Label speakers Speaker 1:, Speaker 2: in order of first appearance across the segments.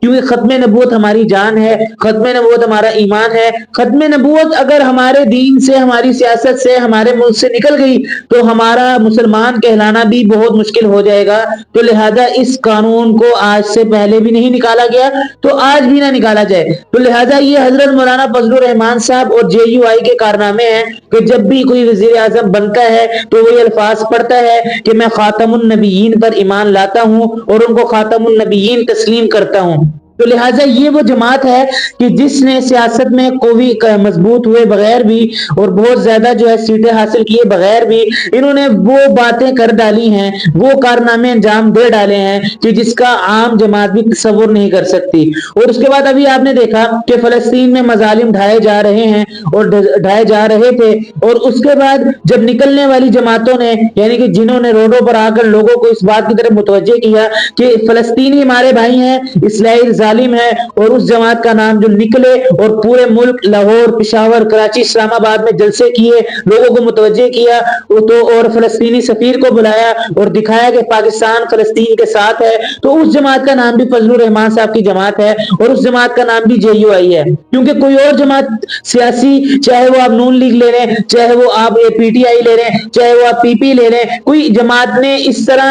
Speaker 1: کیونکہ ختم نبوت ہماری جان ہے، ختم نبوت ہمارا ایمان ہے۔ ختم نبوت اگر ہمارے دین سے، ہماری سیاست سے، ہمارے ملک سے نکل گئی تو ہمارا مسلمان کہلانا بھی بہت مشکل ہو جائے گا۔ تو لہذا اس قانون کو آج سے پہلے بھی نہیں نکالا گیا تو آج بھی نہ نکالا جائے۔ تو لہذا یہ حضرت مولانا فضل الرحمان صاحب اور جے یو آئی کے کارنامے ہیں کہ جب بھی کوئی وزیر اعظم بنتا ہے تو وہ یہ الفاظ پڑھتا ہے کہ میں خاتم النبیین پر ایمان لاتا ہوں اور ان کو خاتم النبیین تسلیم کرتا ہوں۔ تو لہٰذا یہ وہ جماعت ہے کہ جس نے سیاست میں قوی مضبوط ہوئے بغیر بھی اور بہت زیادہ جو ہے سیٹیں حاصل کیے بغیر بھی انہوں نے وہ باتیں کر ڈالی ہیں، وہ کارنامے انجام دے ڈالے ہیں کہ جس کا عام جماعت بھی تصور نہیں کر سکتی۔ اور اس کے بعد ابھی آپ نے دیکھا کہ فلسطین میں مظالم ڈھائے جا رہے ہیں اور ڈھائے جا رہے تھے، اور اس کے بعد جب نکلنے والی جماعتوں نے، یعنی کہ جنہوں نے روڈوں پر آ کر لوگوں کو اس بات کی طرف متوجہ کیا کہ فلسطینی ہمارے بھائی ہیں، اسرائیل ظالم ہے، اور اس جماعت کا نام جو نکلے اور پورے ملک لاہور، پشاور، کراچی، اسلام آباد میں جلسے کیے، لوگوں کو متوجہ کیا تو اور فلسطینی سفیر کو بلایا اور دکھایا کہ پاکستان فلسطین کے ساتھ ہے، تو اس جماعت کا نام بھی فضل الرحمان صاحب کی جماعت ہے اور اس جماعت کا نام بھی جے یو آئی ہے۔ کیونکہ کوئی اور جماعت سیاسی، چاہے وہ آپ نون لیگ لے رہے ہیں، چاہے وہ آپ پی ٹی آئی لے رہے ہیں، چاہے وہ آپ پی پی لے رہے ہیں، کوئی جماعت نے اس طرح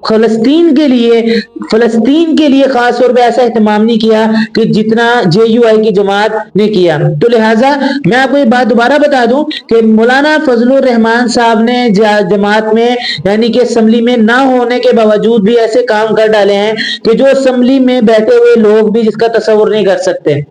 Speaker 1: فلسطین کے لیے خاص طور پہ ایسا اہتمام نہیں کیا کہ جتنا جے یو آئی کی جماعت نے کیا۔ تو لہٰذا میں آپ کو یہ بات دوبارہ بتا دوں کہ مولانا فضل الرحمان صاحب نے جماعت میں، یعنی کہ اسمبلی میں نہ ہونے کے باوجود بھی ایسے کام کر ڈالے ہیں کہ جو اسمبلی میں بیٹھے ہوئے لوگ بھی جس کا تصور نہیں کر سکتے۔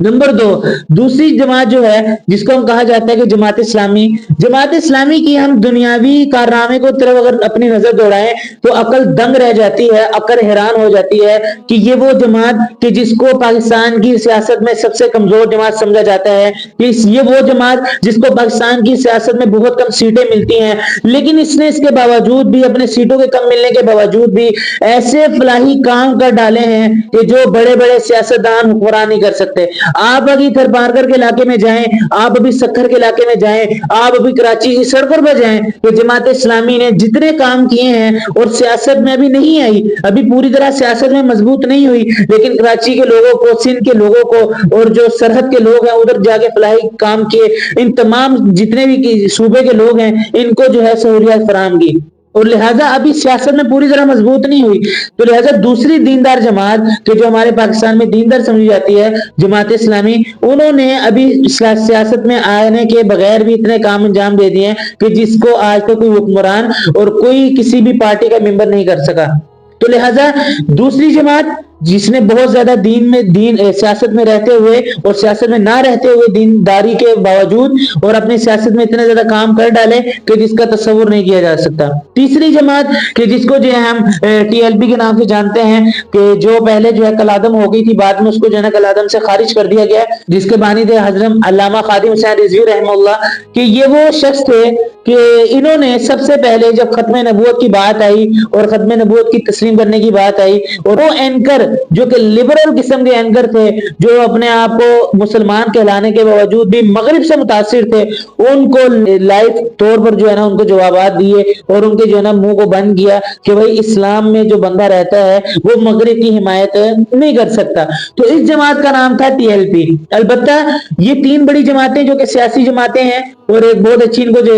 Speaker 1: نمبر 2، دوسری جماعت جو ہے جس کو ہم کہا جاتا ہے کہ جماعت اسلامی۔ جماعت اسلامی کی ہم دنیاوی کارنامے کو طرف اگر اپنی نظر دوڑائیں تو عقل دنگ رہ جاتی ہے، عقل حیران ہو جاتی ہے کہ یہ وہ جماعت کہ جس کو پاکستان کی سیاست میں سب سے کمزور جماعت سمجھا جاتا ہے، کہ یہ وہ جماعت جس کو پاکستان کی سیاست میں بہت کم سیٹیں ملتی ہیں، لیکن اس نے اس کے باوجود بھی، اپنے سیٹوں کے کم ملنے کے باوجود بھی ایسے فلاحی کام کر ڈالے ہیں کہ جو بڑے بڑے سیاستدان حکمران نہیں کر سکتے۔ آپ ابھی تھرپارکر کے علاقے میں جائیں، آپ ابھی سکھر کے علاقے میں جائیں، آپ ابھی کراچی کی سڑکوں پر جائیں تو جماعت اسلامی نے جتنے کام کیے ہیں، اور سیاست میں ابھی نہیں آئی، ابھی پوری طرح سیاست میں مضبوط نہیں ہوئی، لیکن کراچی کے لوگوں کو، سندھ کے لوگوں کو اور جو سرحد کے لوگ ہیں ادھر جا کے فلاحی کام کیے، ان تمام جتنے بھی صوبے کے لوگ ہیں ان کو جو ہے سہولیات فراہم کی، اور لہٰذا ابھی سیاست میں پوری طرح مضبوط نہیں ہوئی۔ تو لہٰذا دوسری دیندار جماعت کہ جو ہمارے پاکستان میں دیندار سمجھی جاتی ہے، جماعت اسلامی، انہوں نے ابھی سیاست میں آنے کے بغیر بھی اتنے کام انجام دے دیے ہیں کہ جس کو آج تک کوئی حکمران اور کوئی کسی بھی پارٹی کا ممبر نہیں کر سکا۔ تو لہٰذا دوسری جماعت جس نے بہت زیادہ سیاست میں رہتے ہوئے اور سیاست میں نہ رہتے ہوئے دینداری کے باوجود اور اپنی سیاست میں اتنے زیادہ کام کر ڈالے کہ جس کا تصور نہیں کیا جا سکتا۔ تیسری جماعت کہ جس کو جو ہے ہم ٹی ایل پی کے نام سے جانتے ہیں، کہ جو پہلے جو ہے کلادم ہو گئی تھی، بعد میں اس کو جو ہے نا کلادم سے خارج کر دیا گیا، جس کے بانی تھے حضرت علامہ خادم حسین رضوی رحمہ اللہ، کہ یہ وہ شخص تھے کہ انہوں نے سب سے پہلے جب ختم نبوت کی بات آئی اور ختم نبوت کی تسلیم کرنے کی بات آئی، اور وہ اینکر جو کہ لبرل قسم کے اینکر تھے، جو اپنے آپ کو مسلمان کہلانے کے باوجود بھی مغرب سے متاثر تھے، ان کو لائف طور پر جو ہے نا ان کو جوابات دیے اور ان کے جو ہے نا منہ کو بند کیا کہ بھائی اسلام میں جو بندہ رہتا ہے وہ مغرب کی حمایت نہیں کر سکتا۔ تو اس جماعت کا نام تھا ٹی ایل پی۔ البتہ یہ تین بڑی جماعتیں جو کہ سیاسی جماعتیں ہیں اور ایک بہت اچھی ان کو جو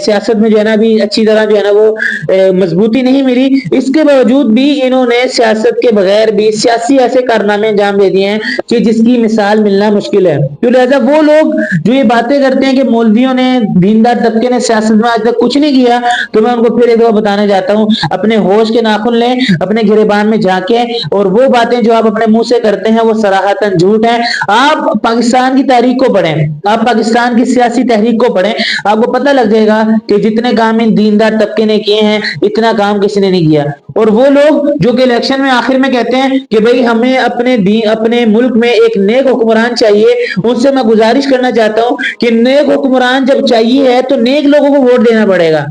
Speaker 1: سیاست میں جو ہے نا بھی اچھی طرح جو ہے نا وہ مضبوطی نہیں ملی، اس کے باوجود بھی انہوں نے سیاست کے بغیر بھی سیاسی ایسے کارنامے انجام دے دیے ہیں کہ جس کی مثال ملنا مشکل ہے۔ تو لہذا وہ لوگ جو یہ باتیں کرتے ہیں کہ مولویوں نے، دیندار طبقے نے سیاست میں آج تک کچھ نہیں کیا، تو میں ان کو پھر ایک دفعہ بتانے جاتا ہوں، اپنے ہوش کے ناخن لیں، اپنے گریبان میں جھانکیں، اور وہ باتیں جو آپ اپنے منہ سے کرتے ہیں وہ صراحتاً جھوٹ ہیں۔ آپ پاکستان کی تاریخ کو پڑھیں، آپ پاکستان کی سیاسی تحریک کو پڑھیں، آپ کو پتہ لگ جائے گا کہ جتنے کام ان دیندار طبقے نے کیے ہیں اتنا کام کسی نے نہیں کیا۔ اور وہ لوگ جو کہ الیکشن میں آخر میں کہتے ہیں کہ بھئی ہمیں اپنے ملک میں ایک نیک حکمران چاہیے، ان سے میں گزارش کرنا چاہتا ہوں کہ نیک حکمران جب چاہیے ہے تو نیک لوگوں کو ووٹ دینا پڑے گا۔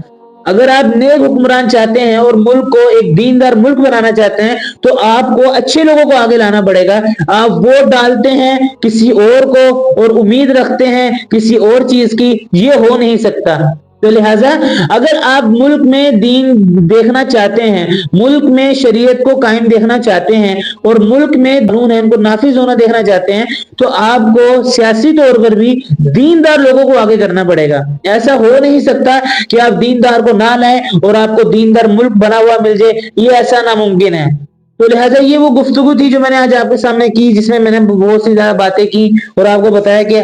Speaker 1: اگر آپ نیک حکمران چاہتے ہیں اور ملک کو ایک دیندار ملک بنانا چاہتے ہیں تو آپ کو اچھے لوگوں کو آگے لانا پڑے گا۔ آپ ووٹ ڈالتے ہیں کسی اور کو اور امید رکھتے ہیں کسی اور چیز کی، یہ ہو نہیں سکتا۔ تو لہٰذا اگر آپ ملک میں دین دیکھنا چاہتے ہیں، ملک میں شریعت کو قائم دیکھنا چاہتے ہیں اور ملک میں قانون ہے ان کو نافذ ہونا دیکھنا چاہتے ہیں، تو آپ کو سیاسی طور پر بھی دیندار لوگوں کو آگے کرنا پڑے گا۔ ایسا ہو نہیں سکتا کہ آپ دیندار کو نہ لائیں اور آپ کو دیندار ملک بنا ہوا مل جائے، یہ ایسا ناممکن ہے۔ تو لہٰذا یہ وہ گفتگو تھی جو میں نے آج آپ کے سامنے کی، جس میں نے بہت سی زیادہ باتیں کی اور آپ کو بتایا کہ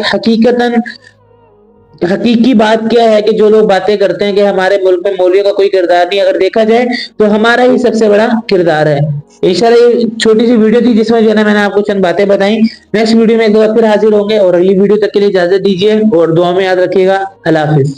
Speaker 1: حقیقی بات کیا ہے کہ جو لوگ باتیں کرتے ہیں کہ ہمارے ملک میں مولویوں کا کوئی کردار نہیں، اگر دیکھا جائے تو ہمارا ہی سب سے بڑا کردار ہے۔ انشاءاللہ یہ چھوٹی سی ویڈیو تھی جس میں جو ہے نا میں نے آپ کو چند باتیں بتائیں۔ نیکسٹ ویڈیو میں ایک بار پھر حاضر ہوں گے، اور اگلی ویڈیو تک کے لیے اجازت دیجیے اور دعا میں یاد رکھیے گا۔ اللہ حافظ۔